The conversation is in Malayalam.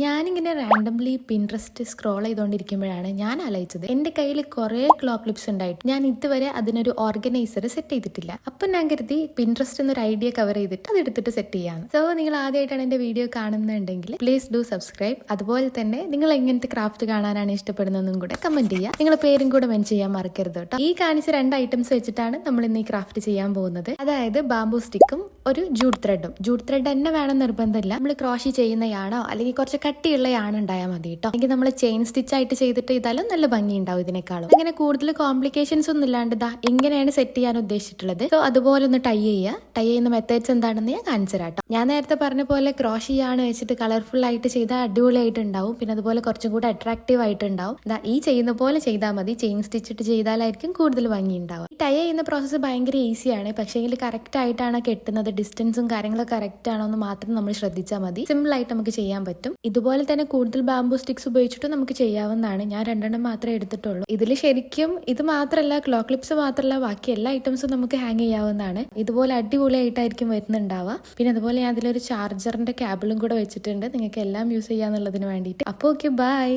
ഞാനിങ്ങനെ റാൻഡംലി പിൻട്രസ്റ്റ് സ്ക്രോൾ ചെയ്തുകൊണ്ടിരിക്കുമ്പോഴാണ് ഞാൻ ആലോചിച്ചത് എൻ്റെ കയ്യിൽ കുറേ ക്ലോ ക്ലിപ്സ് ഉണ്ടായിട്ട് ഞാൻ ഇതുവരെ അതിനൊരു ഓർഗനൈസർ സെറ്റ് ചെയ്തിട്ടില്ല. അപ്പം ഞാൻ കരുതി പിൻട്രസ്റ്റ് എന്നൊരു ഐഡിയ കവർ ചെയ്തിട്ട് അത് എടുത്തിട്ട് സെറ്റ് ചെയ്യാം. സോ നിങ്ങൾ ആദ്യമായിട്ടാണ് എൻ്റെ വീഡിയോ കാണുന്നുണ്ടെങ്കിൽ പ്ലീസ് ഡു സബ്സ്ക്രൈബ്. അതുപോലെ തന്നെ നിങ്ങൾ എങ്ങനത്തെ ക്രാഫ്റ്റ് കാണാനാണ് ഇഷ്ടപ്പെടുന്നതെന്നും കൂടെ കമന്റ് ചെയ്യുക. നിങ്ങളുടെ പേരും കൂടെ മെൻഷൻ ചെയ്യാൻ മറക്കരുത് കേട്ടോ. ഈ കാണിച്ച 2 ഐറ്റംസ് വെച്ചിട്ടാണ് നമ്മൾ ഇന്ന് ഈ ക്രാഫ്റ്റ് ചെയ്യാൻ പോകുന്നത്. അതായത് ബാംബൂ സ്റ്റിക്കും ഒരു ജൂട്ട് ത്രെഡും. ജൂട്ട് ത്രെഡ് തന്നെ വേണം നിർബന്ധമില്ല. നമ്മൾ ക്രോഷി ചെയ്യുന്നയാണോ അല്ലെങ്കിൽ കുറച്ച് കട്ടിയുള്ള യാണ് ഉണ്ടായാൽ മതി കേട്ടോ. അല്ലെങ്കിൽ നമ്മൾ ചെയിൻ സ്റ്റിച്ച് ആയിട്ട് ചെയ്തിട്ട് ചെയ്താലും നല്ല ഭംഗി ഉണ്ടാവും ഇതിനേക്കാളും. അങ്ങനെ കൂടുതൽ കോംപ്ലിക്കേഷൻസ് ഒന്നും ഇല്ലാണ്ട് ഇങ്ങനെയാണ് സെറ്റ് ചെയ്യാൻ ഉദ്ദേശിച്ചിട്ടുള്ളത്. സോ അതുപോലെ ഒന്ന് ടൈ ചെയ്യുന്ന മെത്തേഡ്സ് എന്താണെന്ന് ഞാൻ കാണിച്ചു തരാം കേട്ടോ. ഞാൻ നേരത്തെ പറഞ്ഞ പോലെ ക്രോഷി യാണ് വെച്ചിട്ട് കളർഫുൾ ആയിട്ട് ചെയ്താൽ അടിപൊളിയായിട്ട് ഉണ്ടാവും. പിന്നെ അതുപോലെ കുറച്ചും കൂടെ അട്രാക്റ്റീവ് ആയിട്ട് ഉണ്ടാവും. ഈ ചെയ്യുന്ന പോലെ ചെയ്താൽ മതി. ചെയിൻ സ്റ്റിച്ചിട്ട് ചെയ്താലായിരിക്കും കൂടുതൽ ഭംഗി ഉണ്ടാവുക. ടൈ ചെയ്യുന്ന പ്രോസസ്സ് ഭയങ്കര ഈസിയാണ്. പക്ഷേ കറക്റ്റ് ആയിട്ടാണ് കെട്ടുന്നത്, ഡിസ്റ്റൻസും കാര്യങ്ങളൊക്കെ കറക്റ്റ് ആണോ എന്ന് മാത്രം നമ്മൾ ശ്രദ്ധിച്ചാൽ മതി. സിമ്പിൾ ആയിട്ട് നമുക്ക് ചെയ്യാൻ പറ്റും. ഇതുപോലെ തന്നെ കൂടുതൽ ബാംബൂ സ്റ്റിക്സ് ഉപയോഗിച്ചിട്ട് നമുക്ക് ചെയ്യാവുന്നതാണ്. ഞാൻ 2 മാത്രമേ എടുത്തിട്ടുള്ളൂ. ഇതിൽ ശരിക്കും ഇത് മാത്രമല്ല, ക്ലോ ക്ലിപ്സ് മാത്രമല്ല, ബാക്കി എല്ലാ ഐറ്റംസും നമുക്ക് ഹാങ് ചെയ്യാവുന്നതാണ്. ഇതുപോലെ അടിപൊളിയായിട്ടായിരിക്കും വരുന്നുണ്ടാവുക. പിന്നെ അതുപോലെ ഞാൻ അതിലൊരു ചാർജറിന്റെ കേബിളും കൂടെ വെച്ചിട്ടുണ്ട്, നിങ്ങൾക്ക് എല്ലാം യൂസ് ചെയ്യാന്നുള്ളതിന് വേണ്ടിയിട്ട്. അപ്പോൾ ഓക്കെ, ബൈ.